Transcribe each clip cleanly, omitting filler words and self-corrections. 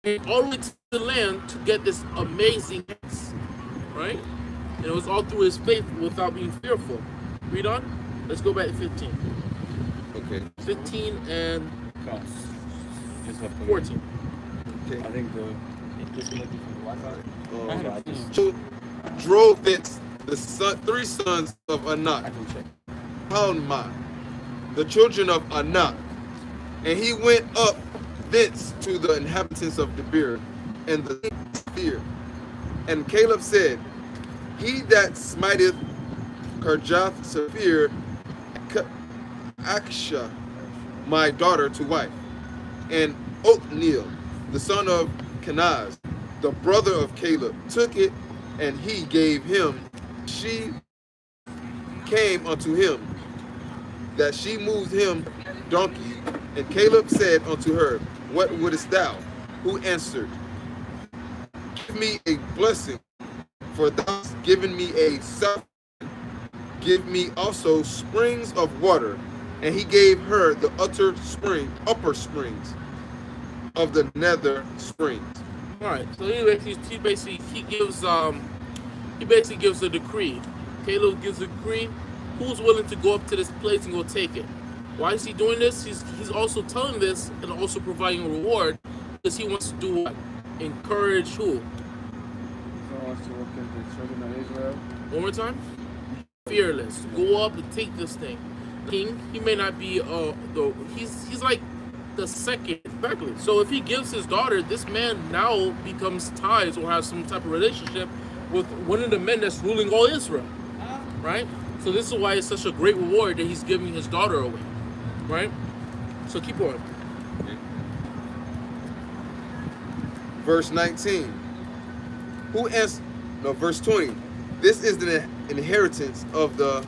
came all the way to the land to get this amazing house, right? And it was all through his faith without being fearful. Read on. Let's go back to 15. Okay. 15 and Cost. It's up to 14. Okay. I think the disconnected from the Wi-Fi. I just So drove thence three sons of I Anak, can check. Talmai, the children of Anak. And he went up thence to the inhabitants of Debir and the fear. And Caleb said, He that smiteth Kirjath Sephir Aksha, my daughter, to wife, and Othniel, the son of Kenaz, the brother of Caleb, took it, and he gave him. She came unto him, that she moved him donkey. And Caleb said unto her, What wouldest thou? Who answered, Give me a blessing, for thou hast given me a south. Give me also springs of water. And he gave her the upper springs of the nether springs. All right. So he basically gives a decree. Caleb gives a decree. Who's willing to go up to this place and go take it? Why is he doing this? He's also telling this and also providing a reward because he wants to do what? Encourage who? So wants to work in the children of Israel. One more time. Fearless. Go up and take this thing. King. He may not be he's like the second. Exactly. So if he gives his daughter, this man now becomes ties or has some type of relationship with one of the men that's ruling all Israel. Right? So this is why it's such a great reward that he's giving his daughter away. Right? So keep going. Verse 19. Verse 20. This is the inheritance of the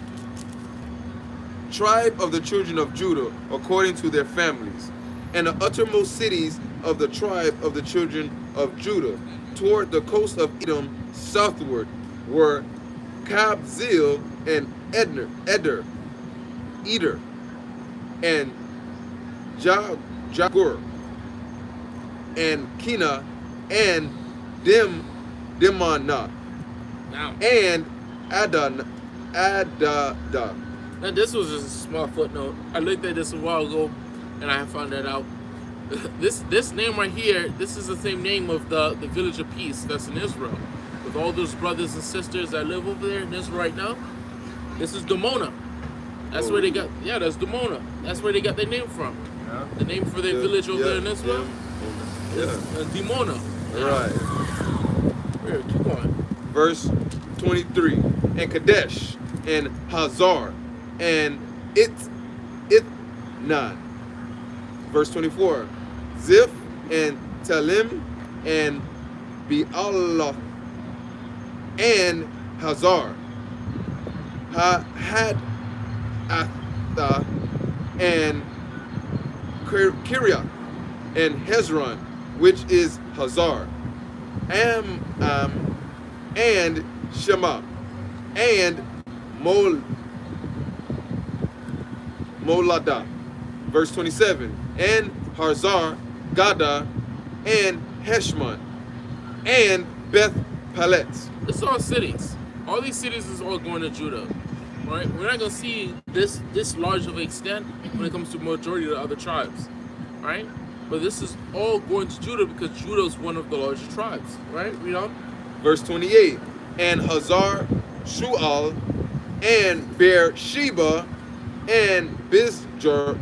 tribe of the children of Judah, according to their families. And the uttermost cities of the tribe of the children of Judah, toward the coast of Edom southward, were Kabzeel and Eder, and Jagur, and Kina, and Dimana, Now. and Adada. Now this was just a small footnote. I looked at this a while ago and I found that out. This name right here, this is the same name of the village of peace that's in Israel. With all those brothers and sisters that live over there in Israel right now. This is Dimona. That's where they got, that's Dimona. That's where they got their name from. Yeah. The name for their village over there in Israel is Dimona. Right. Here, keep going. Verse 23. And Kadesh, and Hazar, and Itnan. Verse 24. Ziph, and Talim, and Be'aloth, and Hazar. Had Atha, and Kiriath, and Hezron, which is Hazar. And Shema, and Molada. Verse 27. And Harzar, Gada, and Heshmon, and Beth Palet. It's all cities. All these cities is all going to Judah, right? We're not gonna see this large of an extent when it comes to majority of the other tribes, right? But this is all going to Judah because Judah is one of the largest tribes, right? Read on. Verse 28. And Hazar Shual, and Beersheba, and Bizjah.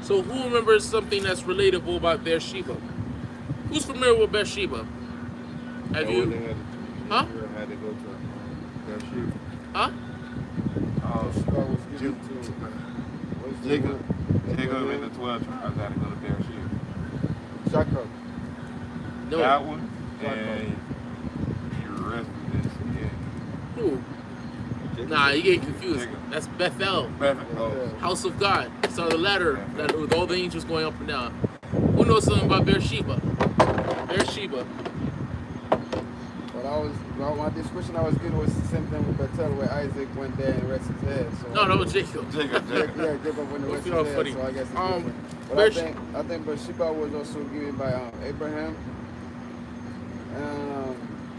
So who remembers something that's relatable about Beersheba? Who's familiar with Beersheba? Have you? Huh? Had to go to Beersheba. Huh? God was given to Jacob and the 12 tribes had to go to Beersheba. Jacob. No. That one and the rest of this again. Who? Nah, you getting confused. Jacob. That's Bethel, Oh. house of God. So the ladder that with all the angels going up and down. Who knows something about Beersheba? Beersheba. My description I was getting was the same thing with Bethel, where Isaac went there and rested his head. So No, that was Jacob. Jacob. Yeah, Jacob went to rest his head. funny. So I guess it's different. But I think Bathsheba was also given by Abraham.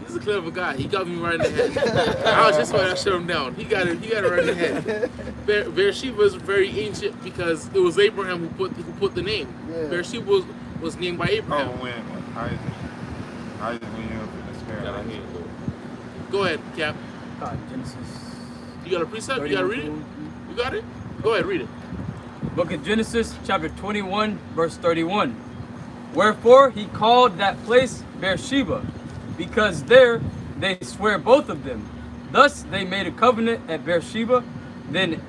He's a clever guy. He got me right in the head. I was just about to shut him down. He got it right in the head. Beersheba is very ancient because it was Abraham who put the name. Yeah. Beersheba was named by Abraham. Oh, when Isaac when he was in the spirit. Go ahead, Cap. Genesis. You got a precept? You got to read it? You got it? Go ahead, read it. Book of Genesis, chapter 21, verse 31. Wherefore he called that place Beersheba, because there they swear both of them. Thus they made a covenant at Beersheba. Then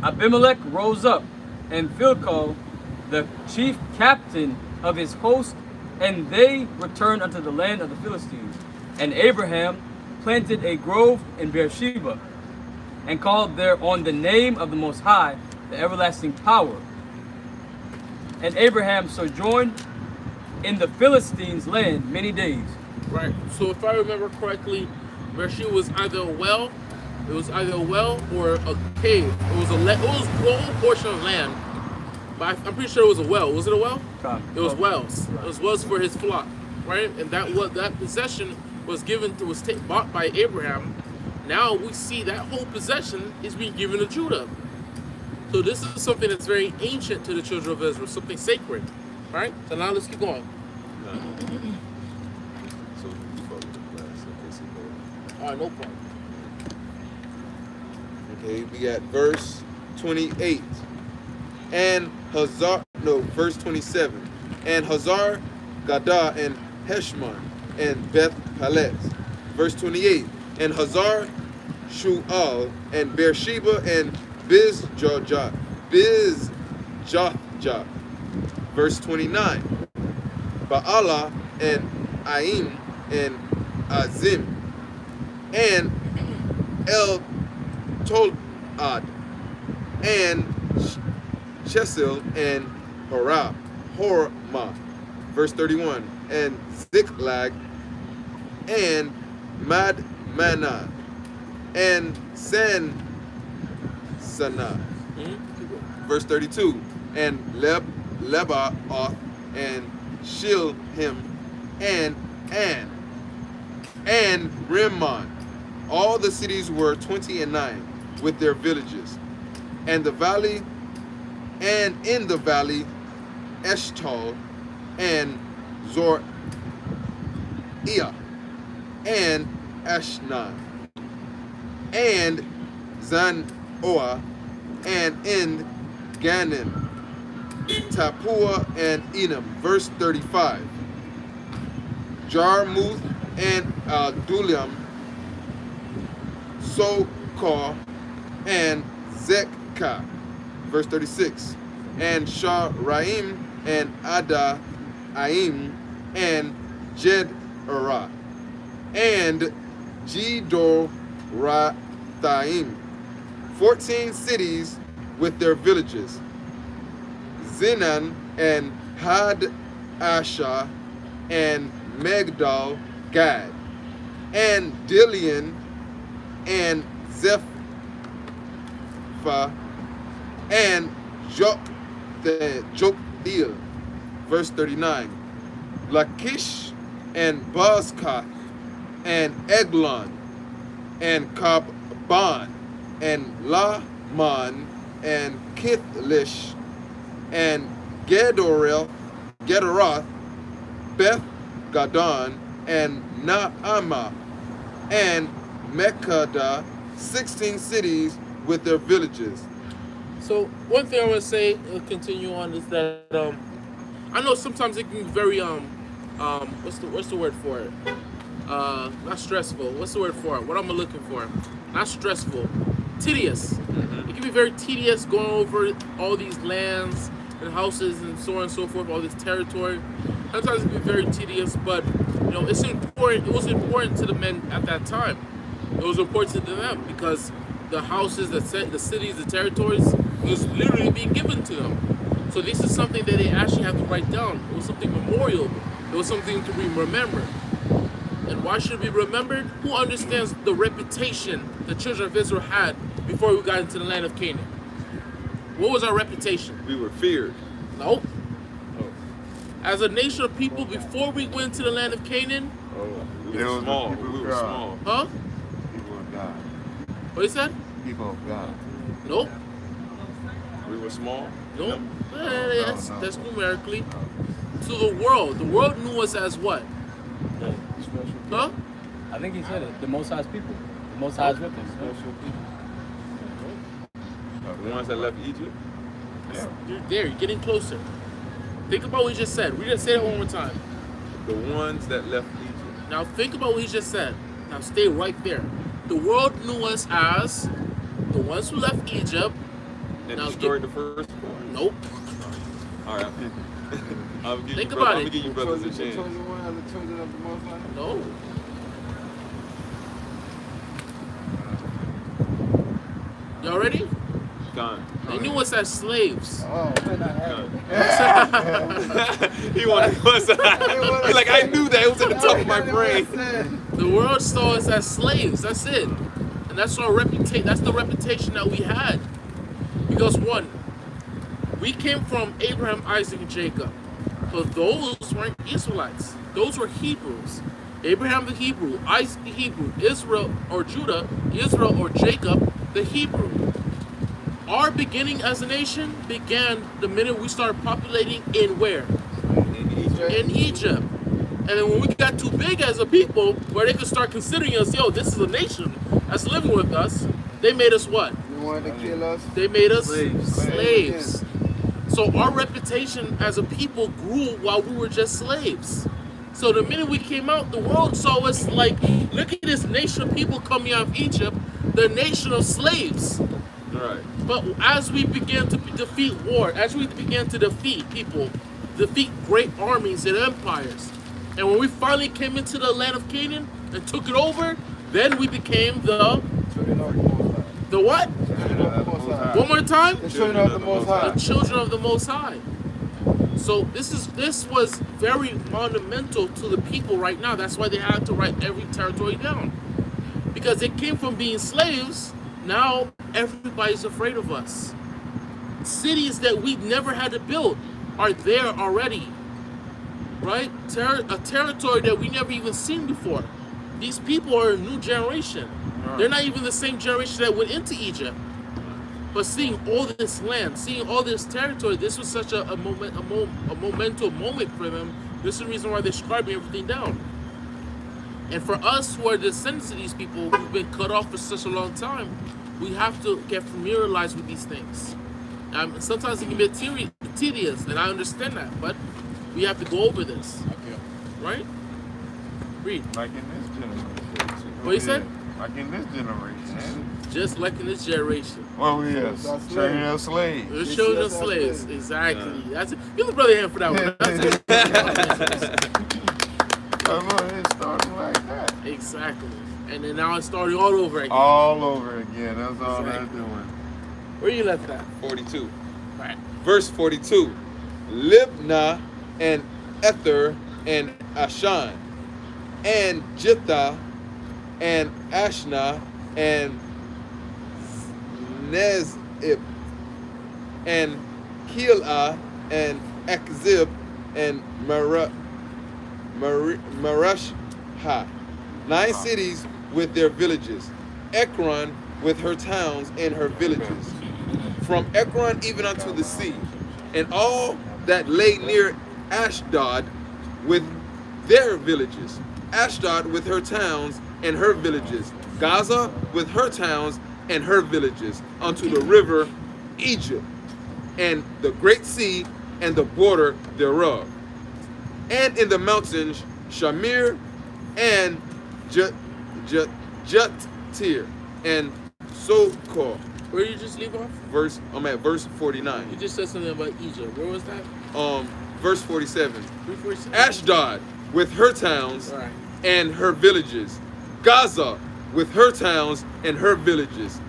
Abimelech rose up, and Philcol, the chief captain of his host, and they returned unto the land of the Philistines. And Abraham planted a grove in Beersheba, and called there on the name of the Most High, the everlasting power. And Abraham sojourned in the Philistines' land many days. Right. So if I remember correctly, Beersheba was either a well, or a cave. It was a whole portion of land. But I'm pretty sure it was a well. Was it a well? It was wells. It was wells for his flock, right? And that possession was bought by Abraham. Now we see that whole possession is being given to Judah. So this is something that's very ancient to the children of Israel, something sacred, right? So now let's keep going. So you follow the class. Okay, so go. All right, no problem. Okay, we got verse 28. Verse 27. And Hazar Gadah and Heshmon and Beth Palet. Verse 28. And Hazar Shual and Beersheba and Bizjothjah. Verse 29. Baalah and Aim and Azim and El Tolad and Chesil and Hormah. Verse 31. And Ziklag and Madmanah and Sansana. Verse 32. And Lebaoth and Shilhim and Rimmon. All the cities were 29 with their villages. And in the valley Eshtal and Zoriah and Ashnan and Zanoah and in Ganim, Tapua and Edom. Verse 35. Jarmuth and Adulam, Sokar and Zekah. Verse 36. And Sharaim and Adaim and Jedarah and Gedorathaim. 14 cities with their villages. Zinan and Hadashah and Megdal Gad and Dilian and Zephah and Joktheel. Verse 39. Lachish and Bozkath and Eglon and Kabban and Lahman and Kithlish and Gedoroth, Beth Gadon and Naamah and Mekada, 16 cities with their villages. So one thing I want to say, continue on, is that I know sometimes it can be very what's the word for it? Not stressful. What's the word for it? What am I looking for? Not stressful. Tedious. It can be very tedious going over all these lands and houses and so on and so forth, all this territory. Sometimes it can be very tedious, but it's important. It was important to the men at that time. It was important to them because the houses, the cities, the territories was literally being given to them. So this is something that they actually have to write down. It was something memorial. It was something to be remembered. And why should it be remembered? Who understands the reputation the children of Israel had before we got into the land of Canaan? What was our reputation? We were feared. No. as a nation of people before we went to the land of Canaan? We It were was small. the people We of were God. small. Huh? People of God. What you said? People of God. Nope. We were small. Nope. no. That's numerically. To the world. The world knew us as what? Huh? I think he said it. The Most High's people. The Most High's with us. The ones that left Egypt. Yeah. You're there. You're getting closer. Think about what we just said. We just say it one more time. The ones that left Egypt. Now think about what he just said. Now stay right there. The world knew us as the ones who left Egypt. And Now destroyed the firstborn. Nope. All right. Think about I'm it. gonna give you brothers a The chance. chosen one are the children of the Most High. No. Y'all ready? Gone. They knew us as slaves. Oh, man, I have it. He wanted to. He's like, I knew that. It was at the top of my brain. The world saw us as slaves. That's it. And that's our reputation. That's the reputation that we had. Because one, we came from Abraham, Isaac, and Jacob. But those weren't Israelites. Those were Hebrews. Abraham the Hebrew, Isaac the Hebrew, Israel or Judah, Israel or Jacob the Hebrew. Our beginning as a nation began the minute we started populating in where? In Egypt. And then when we got too big as a people, where they could start considering us, yo, this is a nation that's living with us, they made us what? You wanted to kill us? They made us Slaves. slaves. So our reputation as a people grew while we were just slaves. So the minute we came out, the world saw us like, look at this nation of people coming out of Egypt, the nation of slaves. Right. But as we began to defeat war, as we began to defeat people, defeat great armies and empires, and when we finally came into the land of Canaan and took it over, then we became the Children of the Most High. the what? Children of the Most High. One more time? The children of the Most High. The children of the Most High. So this was very monumental to the people right now. That's why they had to write every territory down. Because it came from being slaves, now everybody's afraid of us. Cities that we never had to build are there already. Right? A territory that we never even seen before. These people are a new generation. They're not even the same generation that went into Egypt. But seeing all this land, seeing all this territory, this was such a monumental moment for them. This is the reason why they're scribing everything down. And for us who are descendants of these people who've been cut off for such a long time, we have to get familiarized with these things. Sometimes it can be tedious, and I understand that, but we have to go over this. Right? Read. Like in this generation. What you said? Like in this generation. Just like in this generation. Well, we are That's training slaves. up slaves. We're Yes, showing yes, us that's slaves. good. Exactly. That's it. Give the brother a hand for that one. That's it. Oh, look, it's starting like that. Exactly. And then now it's starting all over again. All over again. That's all they're Exactly. doing. Where you left that? 42. Right. Verse 42. Libnah and Ether and Ashan and Jittah and Ashna and Nezib and Keilah and Akzib and Marashha. 9 cities with their villages. Ekron with her towns and her villages. From Ekron even unto the sea. And all that lay near Ashdod with their villages. Ashdod with her towns and her villages. Gaza with her towns and her villages. Unto the river Egypt. And the great sea and the border thereof. And in the mountains Shamir and Jatir and Sokor. Where did you just leave off? I'm at verse 49. You just said something about Egypt. Where was that? Verse 47. 347? Ashdod with her towns All right. and her villages. Gaza with her towns and her villages.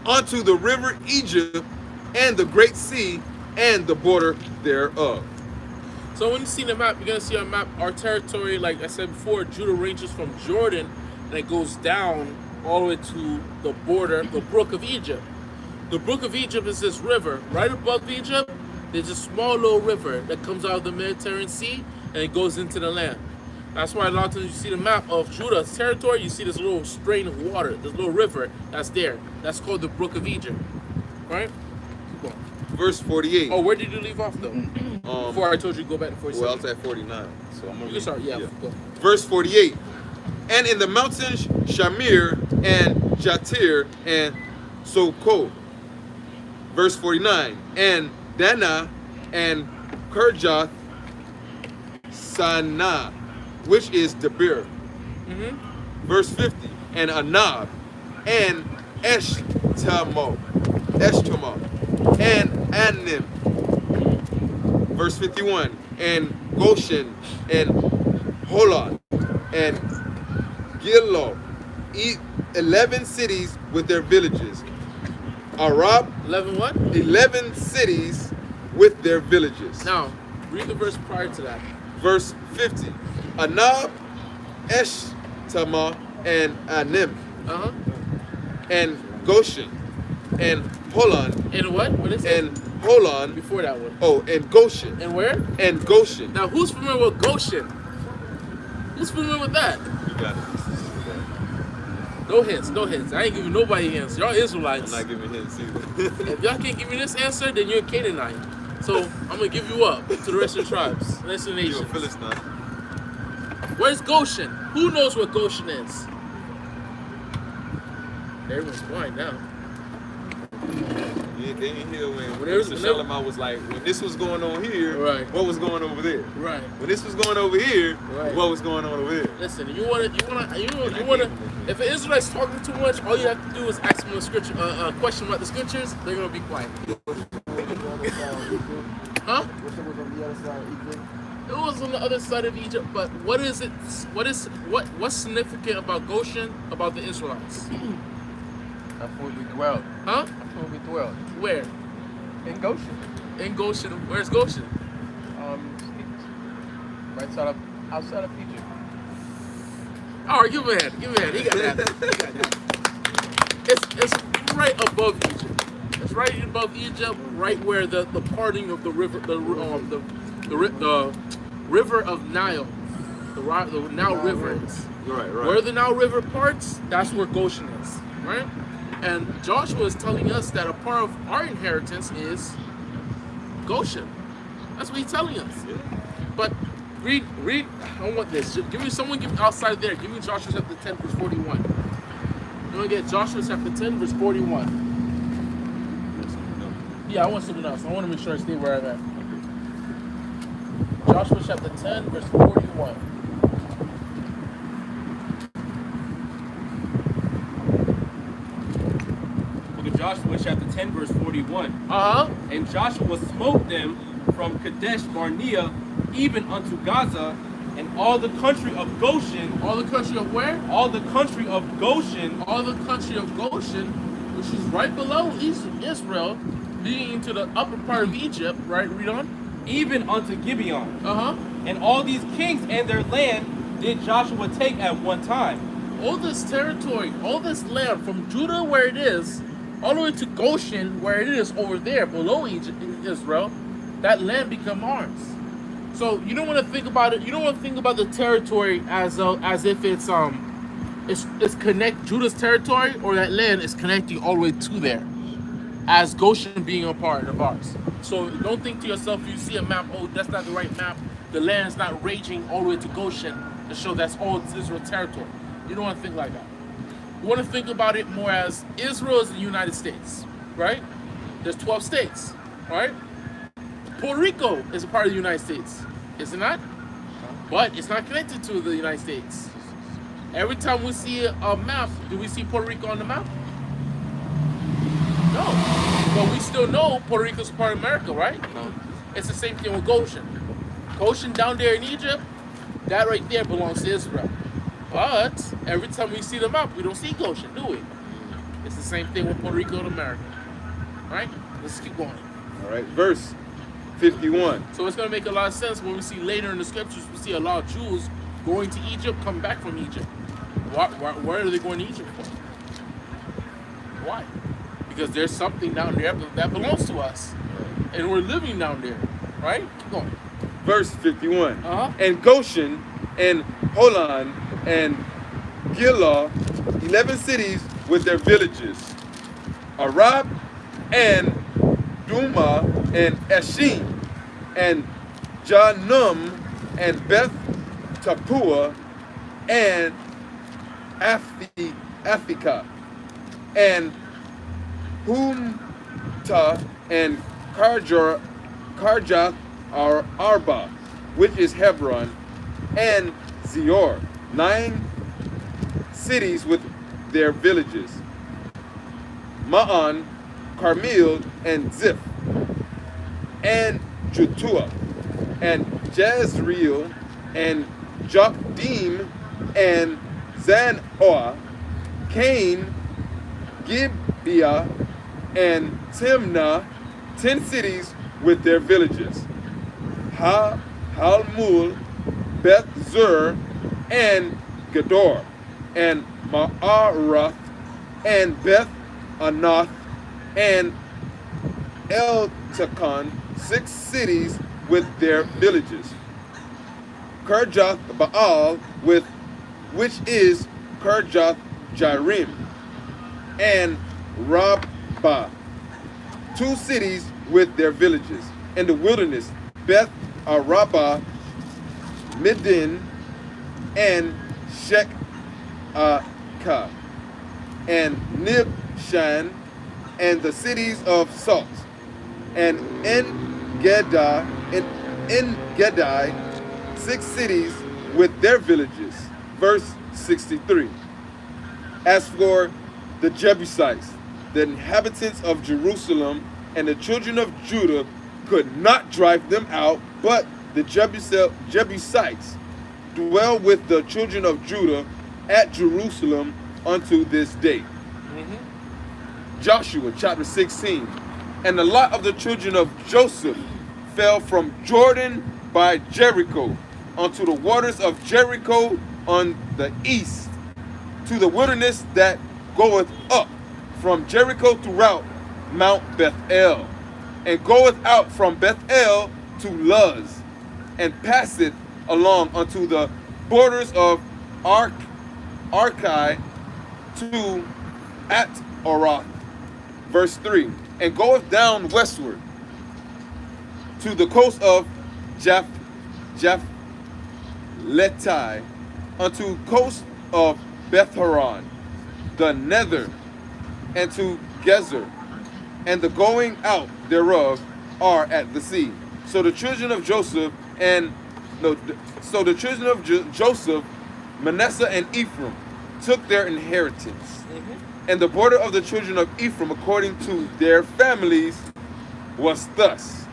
Unto the river Egypt and the great sea and the border thereof. So when you see the map, you're going to see on map our territory, like I said before, Judah ranges from Jordan and it goes down all the way to the border, the brook of Egypt. The brook of Egypt is this river. Right above Egypt There's a small little river that comes out of the Mediterranean Sea and it goes into the land. That's why a lot of times you see the map of Judah's territory, you see this little strain of water, this little river that's there. That's called the Brook of Egypt. Right? Keep going. Verse 48. Oh, where did you leave off though? Before I told you to go back to 47. Well, I was at 49. So I'm gonna You can start, yeah. Go. Verse 48. And in the mountains Shamir and Jatir and Soko. Verse 49. And Dana and Kirjath Sanah, which is Debir. Verse 50. And Anab and Eshtamo and Anim. Verse 51. And Goshen and Holon and Gilo, 11 cities with their villages. Arab, 11 what? 11 cities with their villages. Now, read the verse prior to that. Verse 50. Anab, Eshtama, and Anim, and Goshen, and Holon, And what? What is it? and Holon. Before that one. Oh, and Goshen, And where? and Goshen. Now, who's familiar with Goshen? Who's familiar with that? You got it. No hints, no hints. I ain't giving nobody hints. Y'all Israelites. I'm not giving hints either. If y'all can't give me this answer, then you're a Canaanite. So I'm gonna give you up to the rest of the tribes, the rest of the You're a nations. Philistine. Where's Goshen? Who knows what Goshen is? Everyone's quiet now. Yeah, they ain't here when Whenever- Mr. Shalimar was like, when this was going on here, Right. what was going over there? Right. When this was going over here, Right. what was going on over there? Listen, you wanna. If an Israelite's talking too much, all you have to do is ask them a scripture, question about the scriptures. They're gonna be quiet. Huh? What's on the other side of Egypt? It was on the other side of Egypt, but what is it? What's significant about Goshen about the Israelites? That's where we dwelled. Huh? That's where we dwelled. Where? In Goshen. In Goshen. Where's Goshen? Right side of, outside of Egypt. All right, give him a hand. Give him a hand. He got that. He got that. It's right above Egypt. It's right above Egypt, right where the parting of the river, the river of Nile, the Nile River is. Right, right. Where the Nile River parts, that's where Goshen is, right? And Joshua is telling us that a part of our inheritance is Goshen. That's what he's telling us. But read. I want this. Give me outside there. Give me Joshua chapter 10, verse 41. You want to get Joshua chapter 10, verse 41. Yeah, I want something else. I want to make sure I stay where I'm at. Joshua chapter 10, verse 41. Book of Joshua, chapter 10, verse 41. Uh-huh. And Joshua smote them from Kadesh Barnea even unto Gaza, and all the country of Goshen. All the country of where? All the country of Goshen. All the country of Goshen, which is right below Israel, leading into the upper part of Egypt, right? Read on. Even unto Gibeon. Uh-huh. And all these kings and their land did Joshua take at one time. All this territory, all this land from Judah where it is, all the way to Goshen where it is over there below Egypt, Israel, that land become ours. So you don't want to think about it. You don't want to think about the territory as if it's connect Judah's territory or that land is connecting all the way to there, as Goshen being a part of ours. So don't think to yourself, you see a map, oh, that's not the right map. The land is not raging all the way to Goshen to show that's all Israel territory. You don't want to think like that. You want to think about it more as Israel is the United States, right? There's 12 states, right? Puerto Rico is a part of the United States, is it not? But it's not connected to the United States. Every time we see a map, do we see Puerto Rico on the map? No. But we still know Puerto Rico is part of America, right? It's the same thing with Goshen. Goshen down there in Egypt, that right there belongs to Israel. But every time we see the map, we don't see Goshen, do we? It's the same thing with Puerto Rico and America. Right? Let's keep going. All right, verse 51. So it's going to make a lot of sense when we see later in the scriptures, we see a lot of Jews going to Egypt, come back from Egypt. Why are they going to Egypt for? Why? Because there's something down there that belongs to us. and we're living down there, right? Keep going. Verse 51. Uh-huh. And Goshen, and Holon, and Gilah, 11 cities with their villages. Arab, and Duma, and Eshim, and Janum, and Beth Tapua, and Aphika, and Humta, and Karjath Arba, which is Hebron, and Zior, 9 cities with their villages. Ma'an, Carmel, and Ziph, and Jutua, and Jezreel, and Jokdim, and Zanoah, Cain, Gibeah, and Timnah, 10 cities with their villages. Halmul, Beth Zur, and Gedor, and Ma'arath, and Beth Anath, and El-Takon, 6 cities with their villages. Kirjath Baal, which is Kirjath Jearim, and Rabbah, 2 cities with their villages. In the wilderness, Beth Arabah, Midin, and Shekah, and Nibshan, and the cities of salt, and En-Gedai, 6 cities with their villages. Verse 63. As for the Jebusites, the inhabitants of Jerusalem and the children of Judah could not drive them out, but the Jebusites dwell with the children of Judah at Jerusalem unto this day. Joshua chapter 16. And the lot of the children of Joseph fell from Jordan by Jericho unto the waters of Jericho on the east, to the wilderness that goeth up from Jericho throughout Mount Bethel, and goeth out from Bethel to Luz, and passeth along unto the borders of Archi to At-Oroth. Verse 3. And goeth down westward to the coast of Japhletai, unto coast of Beth-Horon, the nether, and to Gezer, and the going out thereof are at the sea. So the children of Joseph Joseph, Manasseh and Ephraim took their inheritance. And the border of the children of Ephraim according to their families was thus.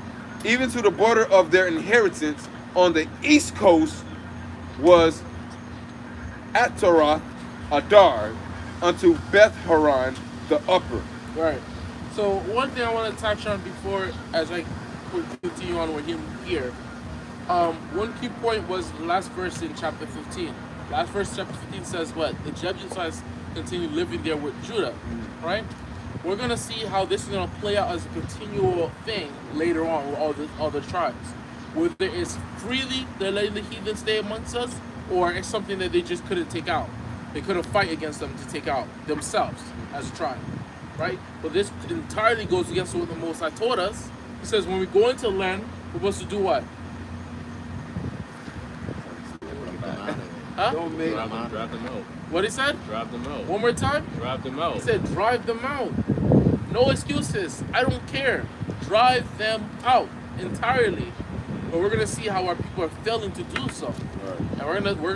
Even to the border of their inheritance on the east coast was Ataroth Adar, unto Beth Horon the upper. Right. So one thing I want to touch on before, as I continue on with him here, one key point was the last verse in chapter 15. Last verse, chapter 15 says what? The Jebusites continue living there with Judah, right? We're gonna see how this is gonna play out as a continual thing later on with all the other tribes. Whether it's freely they're letting the heathen stay amongst us, or it's something that they just couldn't take out. They couldn't fight against them to take out themselves as a tribe, right? But this entirely goes against what the Most High taught us. He says when we go into land, we're supposed to do what? Huh? Don't make Drive them out. What he said? Drive them out. One more time? Drive them out. He said drive them out. No excuses. I don't care. Drive them out entirely. But we're gonna see how our people are failing to do so. Right. And we're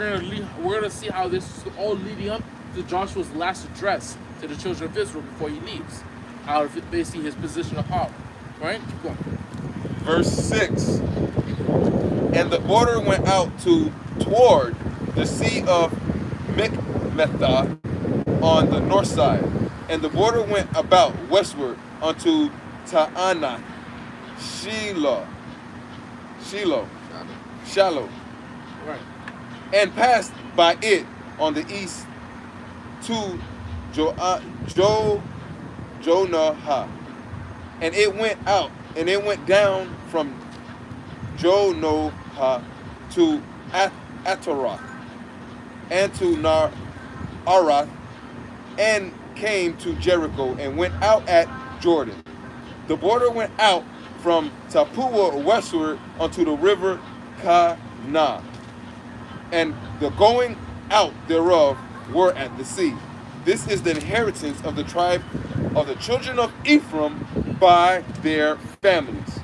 gonna see how this is all leading up to Joshua's last address to the children of Israel before he leaves. How they see his position of power. Right? Keep going. Verse 6. And the border went out toward the sea of Mikmetha on the north side, and the border went about westward unto Ta'anath, Shallow, Right. and passed by it on the east to Jonah, and it went out and it went down from Jonoha to Ataroth, and to Naarath, and came to Jericho, and went out at Jordan. The border went out from Tapua westward unto the river Kana, and the going out thereof were at the sea. This is the inheritance of the tribe of the children of Ephraim by their families.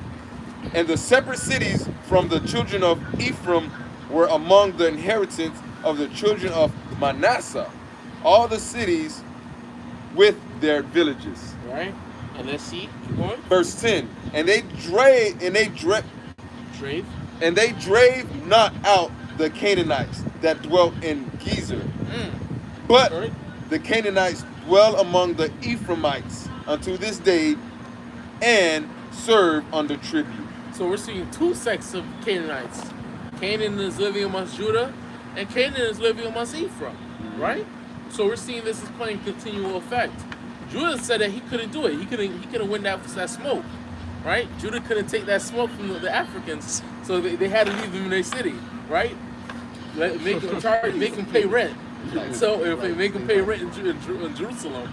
And the separate cities from the children of Ephraim were among the inheritance of the children of Manasseh, all the cities with their villages. Right? And let's see. Keep going. Verse 10. And they drave Drave. and they drave not out the Canaanites that dwelt in Gezer, but Sorry. the Canaanites dwell among the Ephraimites unto this day, and serve under tribute. So we're seeing two sects of Canaanites. Canaan is living amongst Judah, and Canaan is living amongst Ephraim, right? So we're seeing this is playing continual effect. Judah said that he couldn't do it. He couldn't win that smoke, right? Judah couldn't take that smoke from the Africans, so they had to leave them in their city, right? Make them pay rent. So if they make them pay rent in Jerusalem,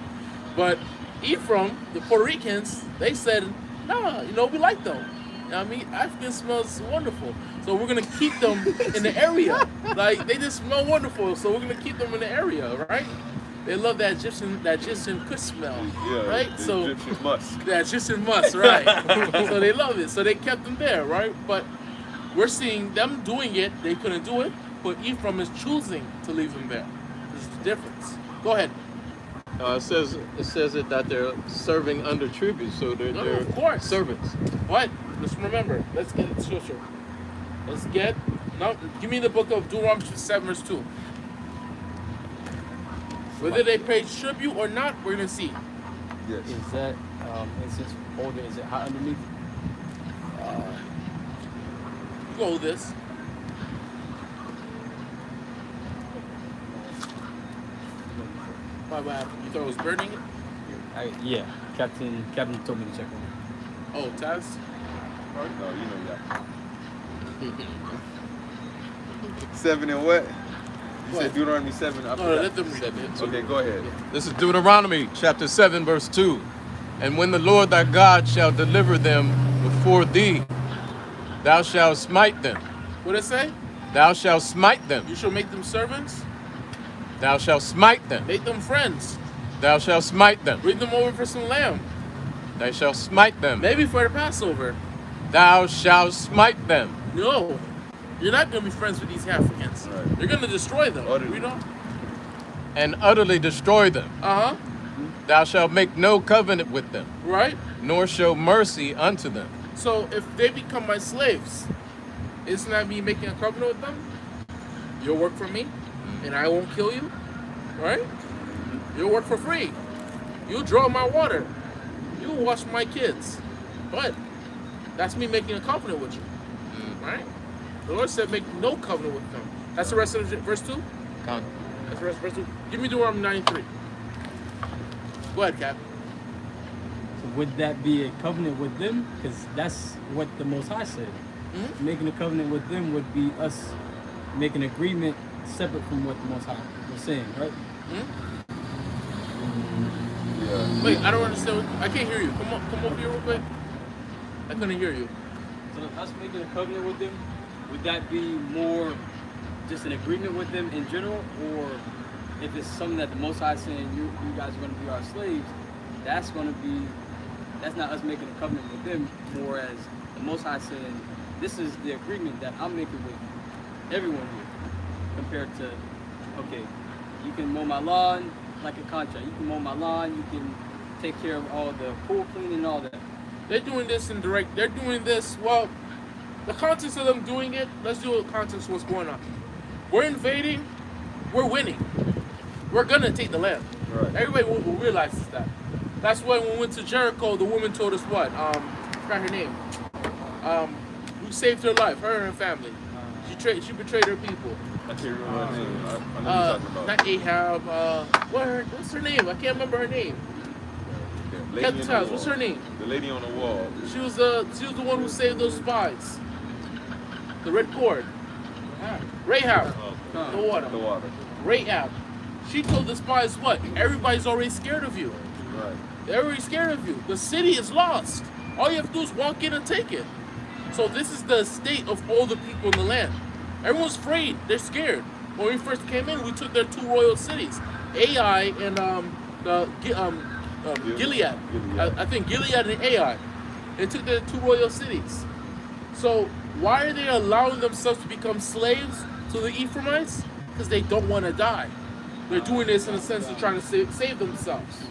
but Ephraim, the Puerto Ricans, they said, nah, we like them. I mean, African smells wonderful, so we're gonna keep them in the area. Like they just smell wonderful, so we're gonna keep them in the area, right? They love that Egyptian kush smell, right? So Egyptian musk. that Egyptian musk, right? So they love it, so they kept them there, right? But we're seeing them doing it. They couldn't do it, but Ephraim is choosing to leave them there. This is the difference. Go ahead. It says it that they're serving under tribute, so they're Of course. servants. What? Let's remember. Let's get the scripture. Give me the book of Deuteronomy 7 verse 2. Whether they pay tribute or not, we're gonna see. Yes. Is that incense older? Is it hot underneath? You go with this. What happened? You thought it was burning it? Yeah. Captain told me to check on it. Oh, Taz? No, you know that. 7 and what? You What? said Deuteronomy 7. I No, forgot. let them read it. Okay, go ahead. This is Deuteronomy chapter 7, verse 2. And when the Lord thy God shall deliver them before thee, thou shalt smite them. What did it say? Thou shalt smite them. You shall make them servants, Thou shalt smite them. make them friends, Thou shalt smite them. bring them over for some lamb, Thou shalt smite them. maybe for the Passover. Thou shalt smite them. No, you're not going to be friends with these Africans. Right. You're going to destroy them. Utterly. You know? And utterly destroy them. Uh-huh. Thou shalt make no covenant with them, Right? nor show mercy unto them. So if they become my slaves, isn't that me making a covenant with them? You'll work for me, and I won't kill you, right? You'll work for free. You'll draw my water. You'll wash my kids. But that's me making a covenant with you, right? The Lord said make no covenant with them. That's the rest of verse 2? That's the rest of verse 2. Give me Deuteronomy 93. Go ahead, Cap. So would that be a covenant with them? Because that's what the Most High said. Mhm. Making a covenant with them would be us making an agreement separate from what the Most High was saying, right? Yeah. Wait, I don't understand. I can't hear you. Come over here real quick. I couldn't hear you. So us making a covenant with them, would that be more just an agreement with them in general, or if it's something that the Most High is saying you guys are going to be our slaves, that's not us making a covenant with them, more as the Most High saying this is the agreement that I'm making with everyone here, compared to, okay, you can mow my lawn like a contract, you can mow my lawn, you can take care of all the pool cleaning and all that. They're doing this they're doing this, well, the context of them doing it, let's do a context of what's going on. We're invading, we're winning. We're gonna take the land. Right. Everybody will realize that. That's why when we went to Jericho, the woman told us what? Forgot her name. Who saved her life, her and her family. She betrayed her people. I can't remember her name. I know what you're talking about. Not Ahab, what's her name? I can't remember her name. lady Captain in Taz, the what's wall. her name? The lady on the wall. She was the one who saved those spies. The red cord. Rahab. The water. The water. Rahab. She told the spies what? Everybody's already scared of you. Right. They're already scared of you. The city is lost. All you have to do is walk in and take it. So this is the state of all the people in the land. Everyone's afraid. They're scared. When we first came in, we took their 2 royal cities, Ai and Gilead. I think Gilead and Ai. They took their 2 royal cities. So why are they allowing themselves to become slaves to the Ephraimites? Because they don't want to die. They're doing this in a sense of trying to save themselves.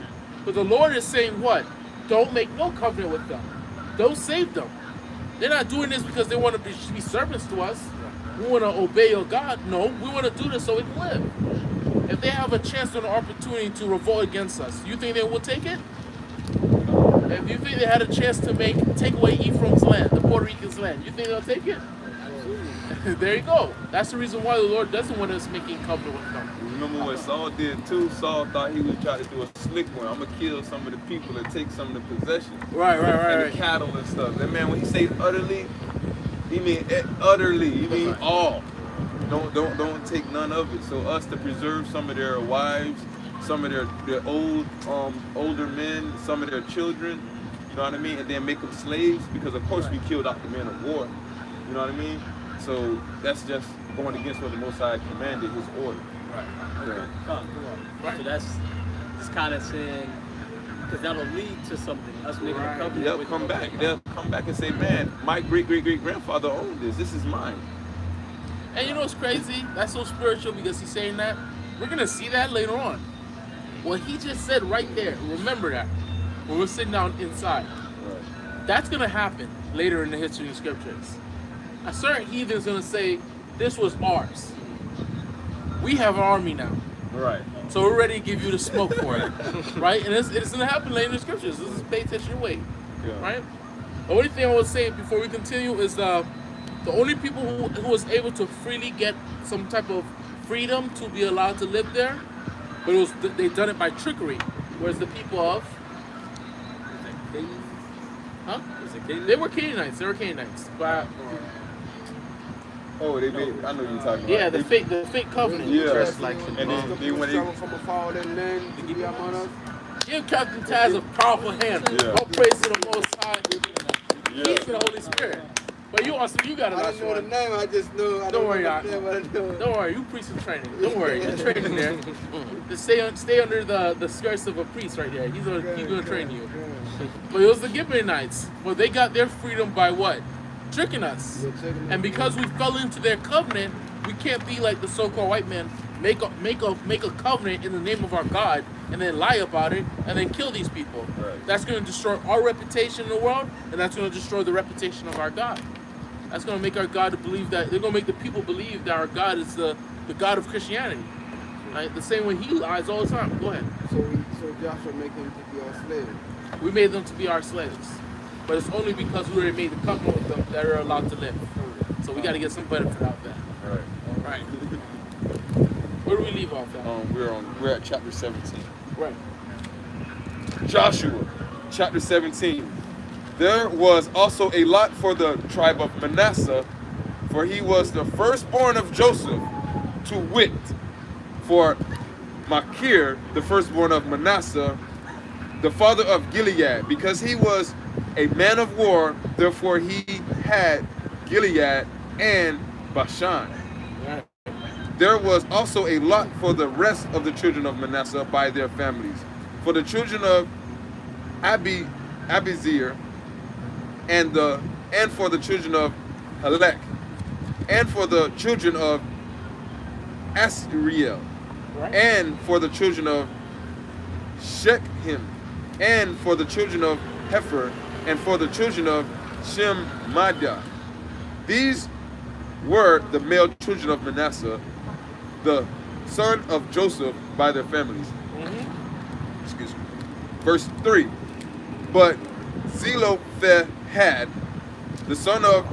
But the Lord is saying what? Don't make no covenant with them. Don't save them. They're not doing this because they want to be servants to us. We want to obey your God. No, we want to do this so we can live. If they have a chance or an opportunity to revolt against us, you think they will take it? If you think they had a chance to take away Ephraim's land, the Puerto Rican's land, you think they'll take it? There you go. That's the reason why the Lord doesn't want us making covenant with them. Remember what Saul did too? Saul thought he was trying to do a slick one. I'm gonna kill some of the people and take some of the possessions. Right. And the cattle and stuff. That man, when he says utterly, he mean utterly. He mean all. Don't take none of it. So us to preserve some of their wives, some of their older men, some of their children. You know what I mean? And then make them slaves because of course we killed out the men of war. You know what I mean? So that's just going against what the Most High commanded, His order. Right. So that's kind of saying, because that'll lead to something. Us making a covenant. They'll come back. They'll come back and say, "Man, my great-great-great-grandfather owned this. This is mine." And you know what's crazy? That's so spiritual because he's saying that. We're going to see that later on. What he just said right there, remember that, when we're sitting down inside. Right. That's going to happen later in the history of the scriptures. A certain heathen's going to say, this was ours. We have an army now. Right. So we're ready to give you the smoke for it. Right? And it's going to happen later in the scriptures. This is pay attention and wait. Yeah. Right? The only thing I would say before we continue is the only people who was able to freely get some type of freedom to be allowed to live there, but they done it by trickery. Whereas the people of they were Canaanites. They were Canaanites. But Oh, they did. I know you're talking about. yeah, the fake covenant. Yeah. Just like And then they went in. from a fallen land to be among us. Give Captain Taz a powerful hand. Yeah. All praise to the Most High. Yeah. Peace to the Holy Spirit. But you also got a I nice don't know the one. name, I just know. I Don't worry, know I- the name, but I know. Don't worry, you priest in training. Don't worry, you're training there. Just stay under the skirts of a priest right there. He's gonna train you. But it was the Gibeonites. Well, they got their freedom by what? Tricking us. And because we fell into their covenant, we can't be like the so-called white man. Make a covenant in the name of our God and then lie about it and then kill these people. Right. That's going to destroy our reputation in the world, and that's going to destroy the reputation of our God. That's going to make our God believe that they're going to make the people believe that our God is the God of Christianity. Right? The same way He lies all the time. Go ahead. So Joshua make them to be our slaves. We made them to be our slaves, but it's only because we already made the covenant with them that they're allowed to live. So we got to get some benefit out of that. Right. Right. Where do we leave off at? We're at chapter 17. Right. Joshua, chapter 17. There was also a lot for the tribe of Manasseh, for he was the firstborn of Joseph, to wit, for Machir, the firstborn of Manasseh, the father of Gilead, because he was a man of war, therefore he had Gilead and Bashan. Right. There was also a lot for the rest of the children of Manasseh by their families. For the children of Abizir, and for the children of Halek, and for the children of Asriel, Right. and for the children of Shechem, and for the children of Hefer, and for the children of Shemada. These were the male children of Manasseh, the son of Joseph by their families. Excuse me. Verse 3. But Zelophehad, the son of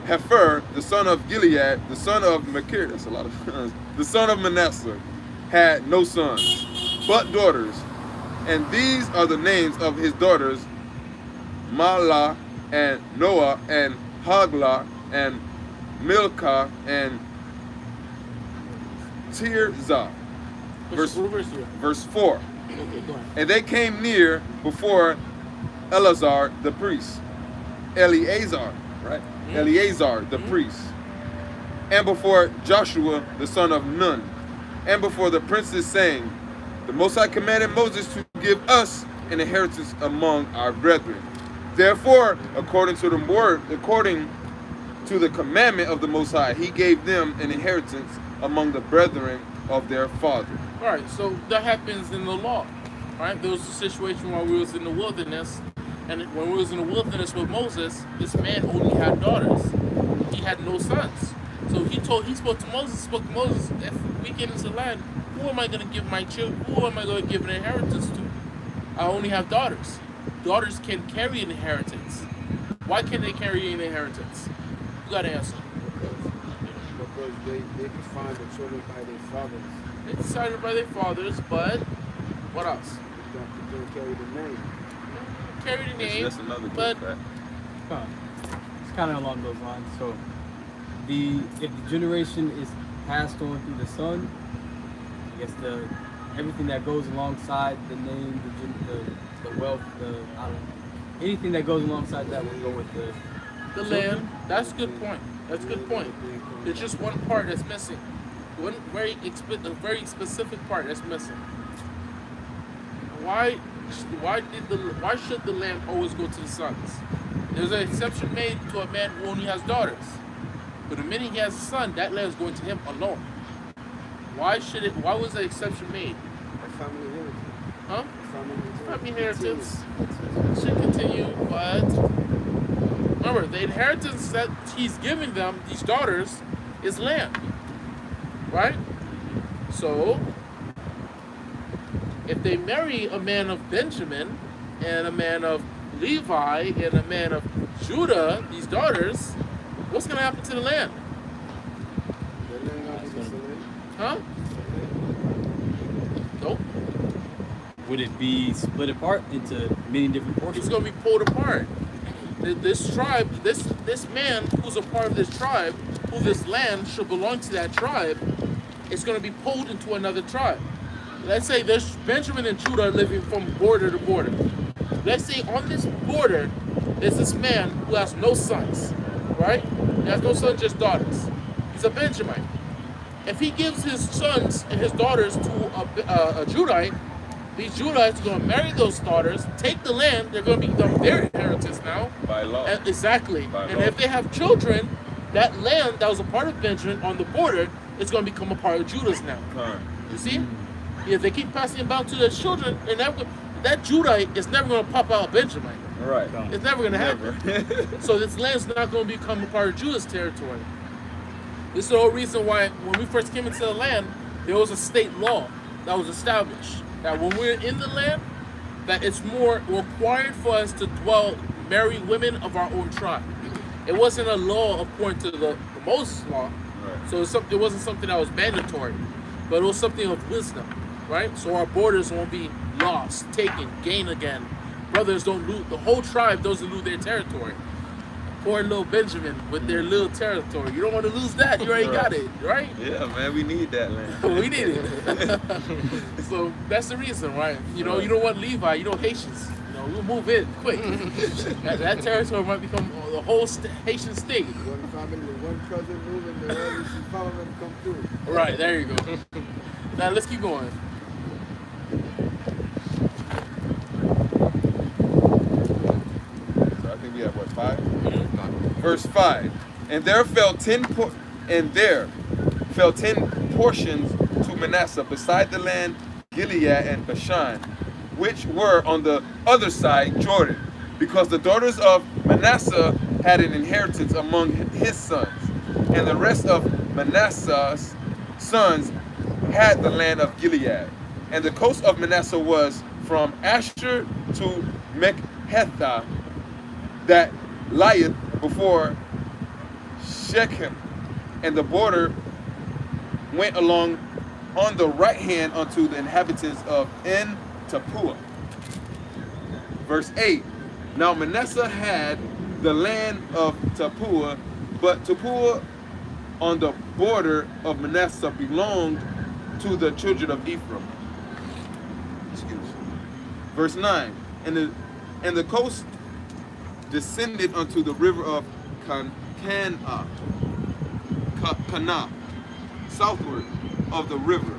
Hefer, the son of Gilead, the son of Machir, that's a lot of sons, the son of Manasseh, had no sons, but daughters. And these are the names of his daughters, Mahlah, and Noah, and Haglah, and Milcah, and Tirzah. Verse 4. Okay, go ahead. And they came near before Eleazar the priest, Eleazar, right? Eleazar the priest, and before Joshua the son of Nun, and before the princes, saying, the Most High commanded Moses to give us an inheritance among our brethren. Therefore, according to the commandment of the Most High, he gave them an inheritance among the brethren of their father. All right, so that happens in the law, right? There was a situation while we was in the wilderness, and when we was in the wilderness with Moses, this man only had daughters. He had no sons. So he spoke to Moses, if we get into the land, who am I going to give my children? Who am I going to give an inheritance to? I only have daughters. Daughters can carry an inheritance. Why can't they carry an inheritance? You got to answer. Because they defined the children by their fathers. They decided by their fathers, but what else? They don't carry the name. Carry the name, That's another but good fact. It's kind of along those lines. So, if the generation is passed on through the son, I guess everything that goes alongside the name, the wealth, anything that goes alongside that will go with the land. That's a good point. That's a good point. There's just one part that's missing. One very specific part that's missing. Why should the land always go to the sons? There's an exception made to a man who only has daughters. But the minute he has a son, that land is going to him alone. Why was the exception made? A family inheritance. Huh? Family Inheritance should continue, but remember, the inheritance that he's giving them, these daughters, is land. Right? So, if they marry a man of Benjamin, and a man of Levi, and a man of Judah, these daughters, what's going to happen to the land? Huh? Nope. Would it be split apart into many different portions? It's going to be pulled apart. This tribe, this man who's a part of this tribe, who this land should belong to that tribe, is going to be pulled into another tribe. Let's say there's Benjamin and Judah living from border to border. Let's say on this border, there's this man who has no sons, right? He has no sons, just daughters. He's a Benjamite. If he gives his sons and his daughters to a Judite, these Judites are going to marry those daughters, take the land, they're going to become their inheritance now. By law. Exactly. By and law. if they have children, that land that was a part of Benjamin on the border is going to become a part of Judah's now. You see? If they keep passing it down to their children, and that Judite is never going to pop out a Benjamin. Right. It's never going to happen. So this land's not going to become a part of Judah's territory. This is the whole reason why when we first came into the land, there was a state law that was established that when we're in the land, that it's more required for us to marry women of our own tribe. It wasn't a law according to the Moses law, Right. so it wasn't something that was mandatory, but it was something of wisdom, right? So our borders won't be lost, taken, gained again. Brothers don't lose, the whole tribe doesn't lose their territory. Poor little Benjamin with their little territory. You don't want to lose that. You already got it, right? Yeah, man, we need that land. We need it. So that's the reason, right? You know, you don't want Levi, you know Haitians. You know, we'll move in quick. that territory might become the whole Haitian state. One family, one cousin moving, the other is following them come through. Right, there you go. Now let's keep going. So I think we have what, 5? Verse 5. And there fell 10 portions to Manasseh beside the land Gilead and Bashan, which were on the other side Jordan, because the daughters of Manasseh had an inheritance among his sons, and the rest of Manasseh's sons had the land of Gilead. And the coast of Manasseh was from Asher to Mechhetha, that lieth before Shechem, and the border went along on the right hand unto the inhabitants of En Tappuah. Verse 8. Now Manasseh had the land of Tappuah, but Tappuah on the border of Manasseh belonged to the children of Ephraim. Excuse me. Verse 9. And the coast descended unto the river of Cana, southward of the river.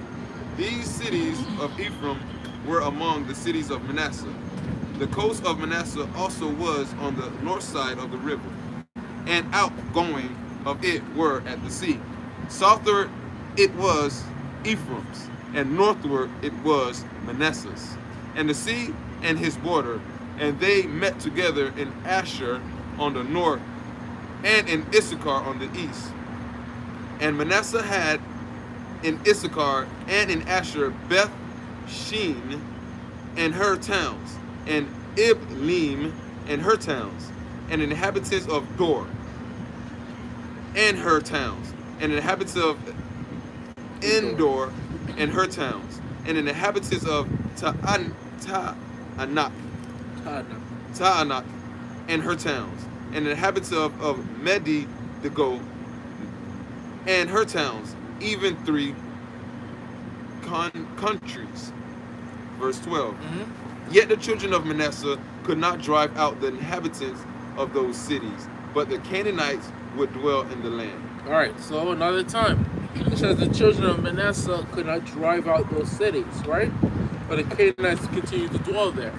These cities of Ephraim were among the cities of Manasseh. The coast of Manasseh also was on the north side of the river, and outgoing of it were at the sea. Southward it was Ephraim's, and northward it was Manasseh's, and the sea and his border, and they met together in Asher on the north, and in Issachar on the east. And Manasseh had in Issachar and in Asher Beth Shean and her towns, and Ibleam and her towns, and inhabitants of Dor and her towns, and inhabitants of Endor and her towns, and inhabitants of Ta'anak and her towns, and inhabitants of Medidago and her towns, even 3 countries. Verse 12. Yet the children of Manasseh could not drive out the inhabitants of those cities, but the Canaanites would dwell in the land. All right, so another time. It says the children of Manasseh could not drive out those cities, right? But the Canaanites continued to dwell there.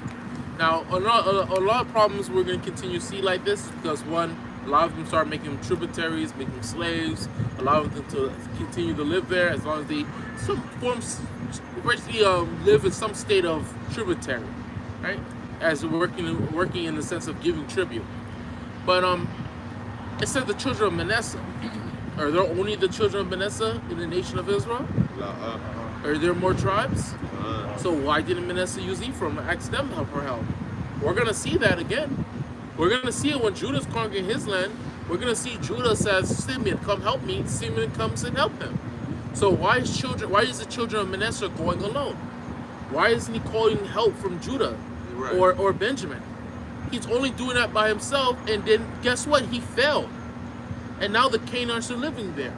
Now, a lot of problems we're going to continue to see like this because, one, a lot of them start making them tributaries, making them slaves, allow them to continue to live there as long as they live in some state of tributary, right? As working in the sense of giving tribute. But it said the children of Manasseh. Are there only the children of Manasseh in the nation of Israel? Are there more tribes? So why didn't Manasseh use Ephraim and ask them for help? We're going to see that again. We're going to see it when Judah's conquering his land. We're going to see Judah says, Simeon, come help me. Simeon comes and help him. So why is the children of Manasseh going alone? Why isn't he calling help from Judah or Benjamin? He's only doing that by himself, and then guess what? He failed. And now the Canaanites are living there.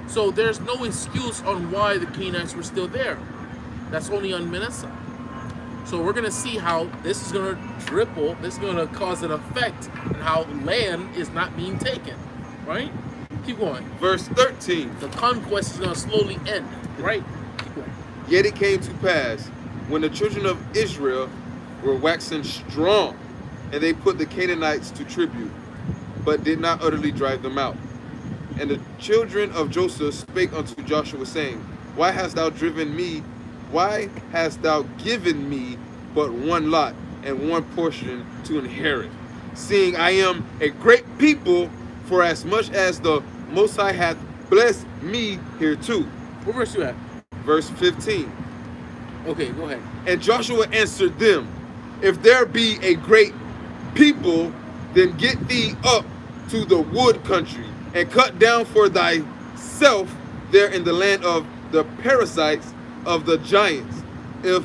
So there's no excuse on why the Canaanites were still there. That's only on Manasseh. So we're going to see how this is going to ripple, this is going to cause an effect, and how land is not being taken, right? Keep going. Verse 13. The conquest is going to slowly end, right? Keep going. Yet it came to pass, when the children of Israel were waxing strong, and they put the Canaanites to tribute, but did not utterly drive them out. And the children of Joseph spake unto Joshua, saying, Why hast thou given me but one lot and one portion to inherit, seeing I am a great people, for as much as the Most High hath blessed me hereto? What verse you at? Verse 15. Okay, go ahead. And Joshua answered them, If there be a great people, then get thee up to the wood country, and cut down for thyself there in the land of the parasites of the giants, if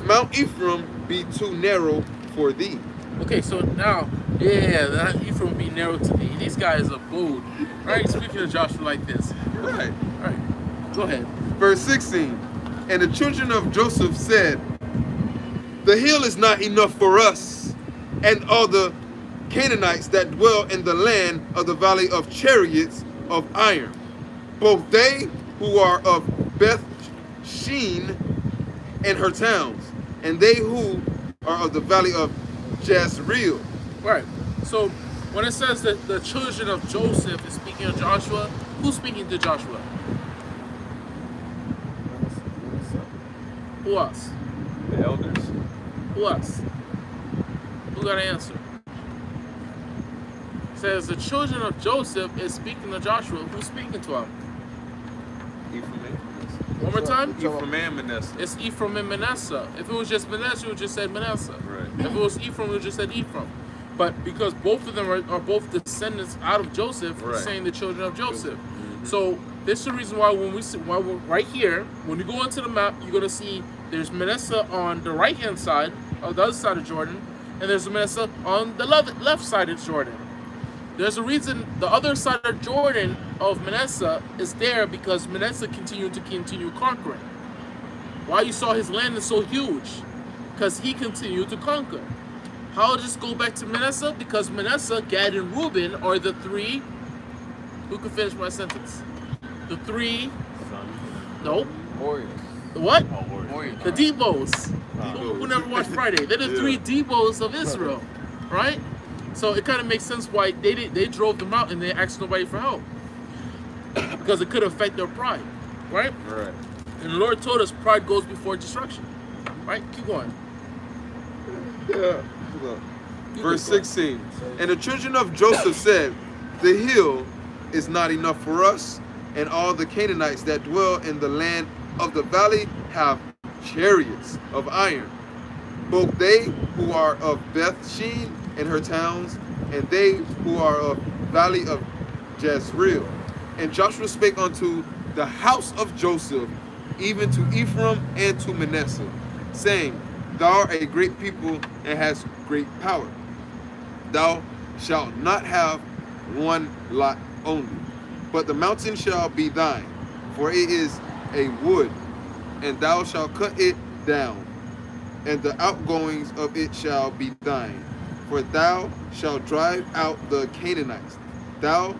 Mount Ephraim be too narrow for thee. Okay, so now, that Ephraim be narrow to thee. These guys are bold. Right? Speaking of Joshua like this. Right. All right. Go ahead. Verse 16. And the children of Joseph said, The hill is not enough for us, and all the Canaanites that dwell in the land of the valley of chariots of iron, both they who are of Beth Shean and her towns, and they who are of the valley of Jezreel. Right. So when it says that the children of Joseph is speaking of Joshua, who's speaking to Joshua? Who else? The elders. Who else? Who got an answer? It says the children of Joseph is speaking to Joshua. Who's speaking to him? Ephraim and Manasseh. One more time? Ephraim and Manasseh. It's Ephraim and Manasseh. If it was just Manasseh, we would just said Manasseh. Right. If it was Ephraim, we would just said Ephraim. But because both of them are both descendants out of Joseph, we're Right. saying the children of Joseph. So This is the reason why when why we're right here, when you go into the map, you're gonna see there's Manasseh on the right hand side, on the other side of Jordan, and there's Manasseh on the left side of Jordan. There's a reason the other side of Jordan of Manasseh is there because Manasseh continued to continue conquering. Why you saw his land is so huge? Because he continued to conquer. How does this go back to Manasseh? Because Manasseh, Gad, and Reuben are the three. Who can finish my sentence? The three. Nope. Warriors. The what? Oh, warriors. The Debos. Who never watched Friday? They're the three Debos of Israel, right? So it kind of makes sense why they drove them out and they asked nobody for help because it could affect their pride, right? Right. And the Lord told us pride goes before destruction, right? Keep going. Yeah. Verse 16. And the children of Joseph said, the hill is not enough for us, and all the Canaanites that dwell in the land of the valley have chariots of iron, both they who are of Beth-shean and her towns, and they who are of valley of Jezreel. And Joshua spake unto the house of Joseph, even to Ephraim and to Manasseh, saying, thou art a great people and hast great power. Thou shalt not have one lot only, but the mountain shall be thine, for it is a wood, and thou shalt cut it down, and the outgoings of it shall be thine. For thou shalt drive out the Canaanites, though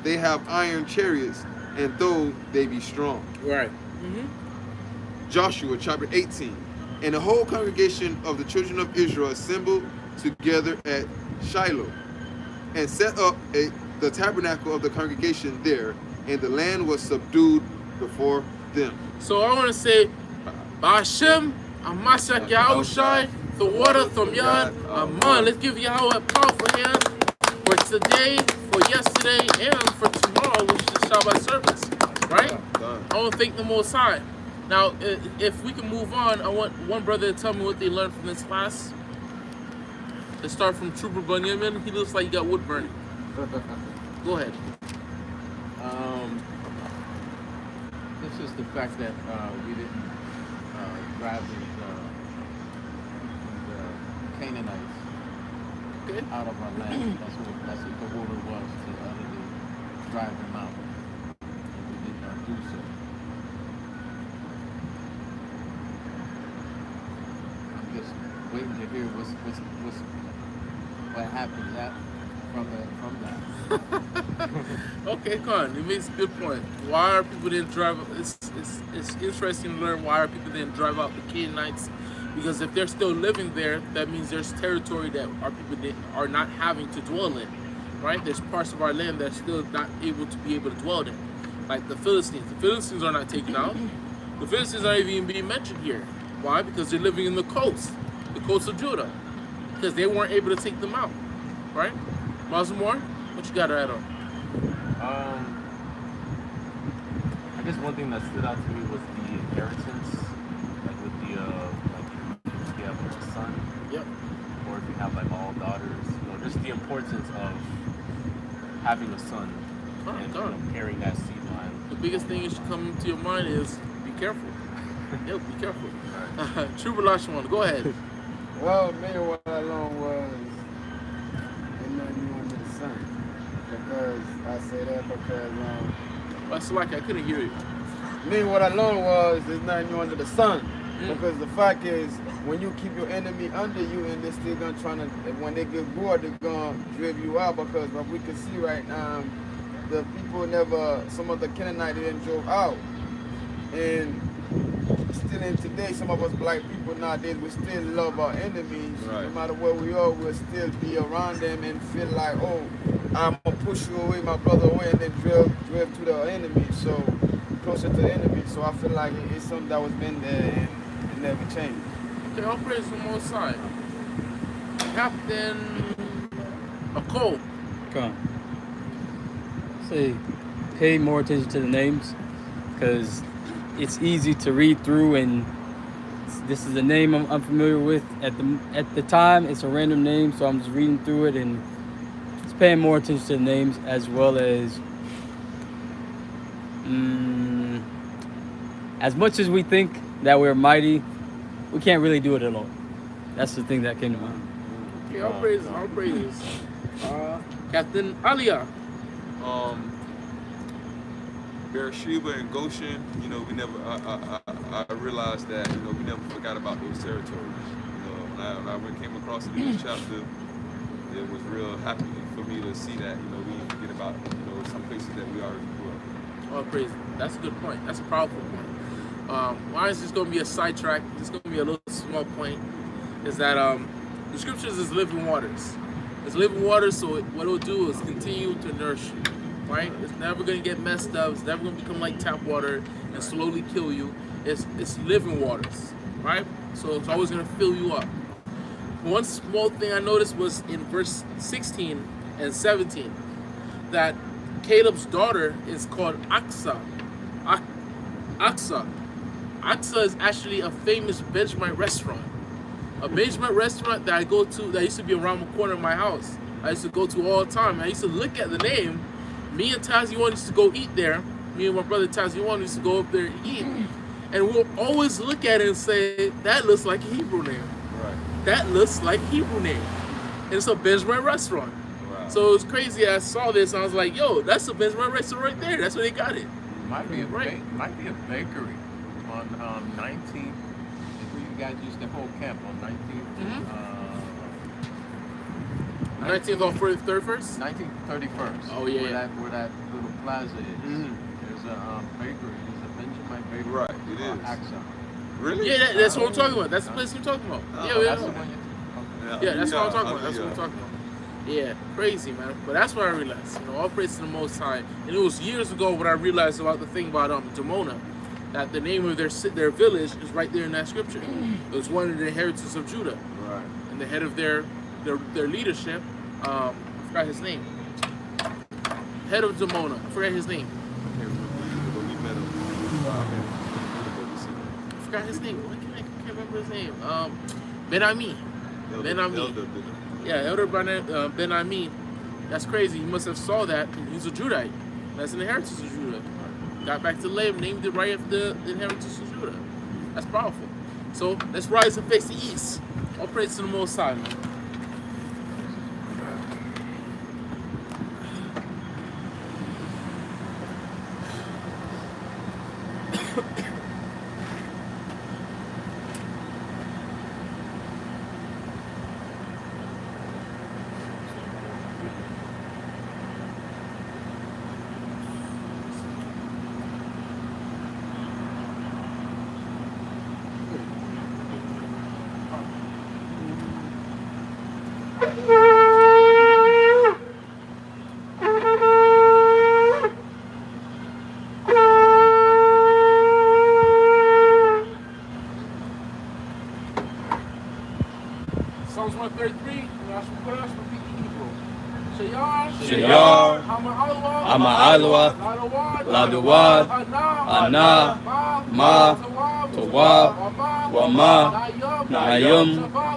they have iron chariots, and though they be strong. Right. Joshua chapter 18. And the whole congregation of the children of Israel assembled together at Shiloh, and set up the tabernacle of the congregation there, and the land was subdued before them. So I want to say, Ba'ashem, Amashak Yahushai, the water from Yad, Aman. Let's give Yahweh a powerful hand for today, for yesterday, and for tomorrow, which is the Shabbat service, right? I want to thank the Most High. Now, if we can move on, I want one brother to tell me what they learned from this class. Let's start from Trooper Bunyamin. He looks like he got wood burning. Go ahead. This is the fact that we didn't drive the Canaanites out of our land. That's what the order was, to utterly drive them out. And we did not do so. I'm just waiting to hear what happens from that. Okay, come on. It makes a good point. Why are people didn't drive? It's interesting to learn why are people didn't drive out the Canaanites. Because if they're still living there, that means there's territory that our people are not having to dwell in, right? There's parts of our land that's still not able to dwell in, like the Philistines. The Philistines are not taken out. The Philistines aren't even being mentioned here. Why? Because they're living in the coast of Judah, because they weren't able to take them out, right? Mazamor, what you got to add on? I guess one thing that stood out to me was the inheritance, like with the if you have a son, Yep. or if you have like all daughters, just the importance of having a son and carrying that seed line. The biggest thing that should come to your mind is be careful. Yeah, be careful. Trooper Lashwan, go ahead. Well, me, what I learned was there's nothing new under the sun. Because I say that because That's like I couldn't hear you. me, what I learned was there's nothing new under the sun. Because the fact is, when you keep your enemy under you and they're still gonna try to, when they get bored, they're gonna drive you out. Because what we can see right now, the people some of the Canaanites didn't drove out. And still in today, some of us black people nowadays, we still love our enemies. Right. No matter where we are, we'll still be around them and feel like, oh, I'm gonna push you away, my brother away, and then drive to the enemy. So closer to the enemy. So I feel like it's something that was been there and it never changed. Okay, I'll praise the Most High. Captain Cole. Come. Say, pay more attention to the names, because it's easy to read through, and this is a name I'm familiar with. At the time, it's a random name, so I'm just reading through it and just paying more attention to the names, as well as As much as we think that we're mighty, we can't really do it alone. That's the thing that came to mind. Okay, all praises, all praises. Captain Alia. Beersheba and Goshen, you know, we never. I realized that, you know, we never forgot about those territories. You know, when I came across it in this chapter, it was real happy for me to see that, you know, we didn't forget about, you know, some places that we already grew up. All praises. That's a good point. That's a powerful point. Why is this going to be a sidetrack? This is going to be a little small point. Is that the scriptures is living waters. It's living waters, so what it'll do is continue to nourish you, right? It's never going to get messed up. It's never going to become like tap water and slowly kill you. It's living waters, right? So it's always going to fill you up. One small thing I noticed was in verse 16 and 17 that Caleb's daughter is called Aksa. Aksa. Aksa is actually a famous Benjamin restaurant. A Benjamin restaurant that I go to that used to be around the corner of my house. I used to go to all the time. I used to look at the name. Me and Taziwan used to go eat there. Me and my brother Taziwan used to go up there and eat. And we'll always look at it and say, that looks like a Hebrew name. Right. That looks like a Hebrew name. And it's a Benjamin restaurant. Wow. So it was crazy. I saw this and I was like, yo, that's a Benjamin restaurant right there. That's where they got it. Might be a Right. might be a bakery on 19th. Where you guys used to hold camp on 19th. 19th on 31st? 19th, 31st. Oh, yeah, Where yeah. that little plaza is. Mhm. There's a bakery. There's a Benjamin bakery. Right, it is. Aksa. Really? Yeah, that's what I'm talking about. That's the place we're talking about. Oh, Yeah, That's yeah. the one you. Okay. Yeah, that's what I'm talking about. Yeah. That's what I'm talking about. Yeah, crazy, man. But that's what I realized. You know, all praise to the Most High. And it was years ago when I realized about the thing about Jamona, that the name of their village is right there in that scripture. It was one of the inheritance of Judah, Right. and the head of their leadership. I forgot his name. Head of Jamona. I forgot his name. When we met him, I forgot his name. Why can't I can't remember his name? Ben-Ami. Ben-Ami. Yeah, Elder Ben-Ami. That's crazy. He must have saw that. He's a Judite. That's an inheritance of Judah. Got back to Lev, named it right after the inheritance of Judah. That's powerful. So let's rise and face the east. All praise to the Most High, man. Psalms 133, Shayar, Ama Laduwad, Ana, Ma, Tawab, Wama, Nayum,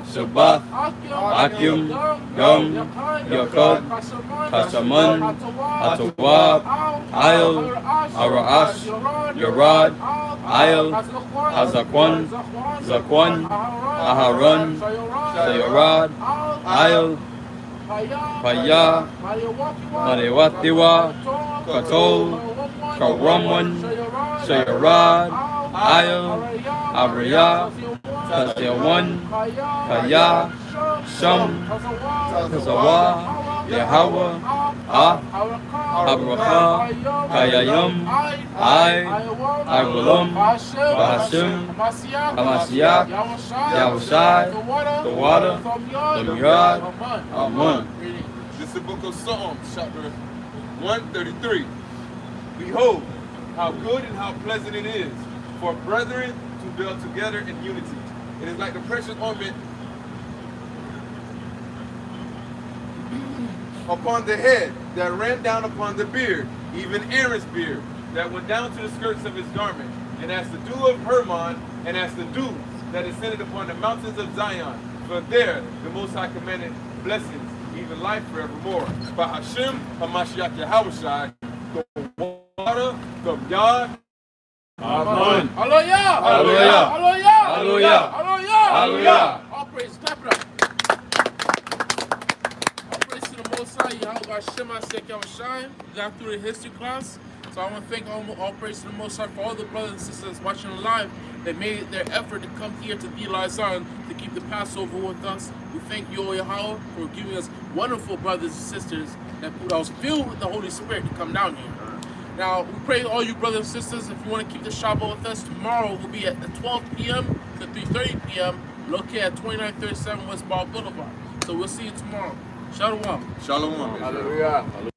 Sabath, Akim, Yom, Yakod, Kasaman, Atawab, Ayel, Araash, Yarad, Ayel, Azakwan, Zakwan, Aharon, Sayarad, Ayel, Paya, Marewatiwa, Katol, Karamwan, Sayarad, Ayel, Abriya, Tasyawan, Kaya, Sham, Kazawa, Yahweh, Abraha, Kayayam, Agulam, Bahashim, Amasiyak, Yahushai, the water, the Murad, Amun. This is the book of Psalms, chapter 133. Behold, how good and how pleasant it is for brethren to dwell together in unity. It is like the precious ointment upon the head that ran down upon the beard, even Aaron's beard, that went down to the skirts of his garment, and as the dew of Hermon, and as the dew that descended upon the mountains of Zion. For there the Most High commanded blessings, even life forevermore. By Hashem, HaMashiach Yahushai, the Father, from God. Amen. Hallelujah! Hallelujah. Hallelujah! Hallelujah. Hallelujah! Hallelujah. All praise, clap it up. All praise to the Most High, Yahweh Shema Shine. We got through the history class. So I want to thank all praise to the Most High for all the brothers and sisters watching live. They made their effort to come here to the LoZ to keep the Passover with us. We thank you, O Yahweh, for giving us wonderful brothers and sisters that was filled with the Holy Spirit to come down here. Now, we pray all you brothers and sisters, if you want to keep the Shabbat with us, tomorrow will be at 12 p.m. to 3:30 p.m. located at 2937 West Ball Boulevard. So we'll see you tomorrow. Shalom. Shalom. Hallelujah.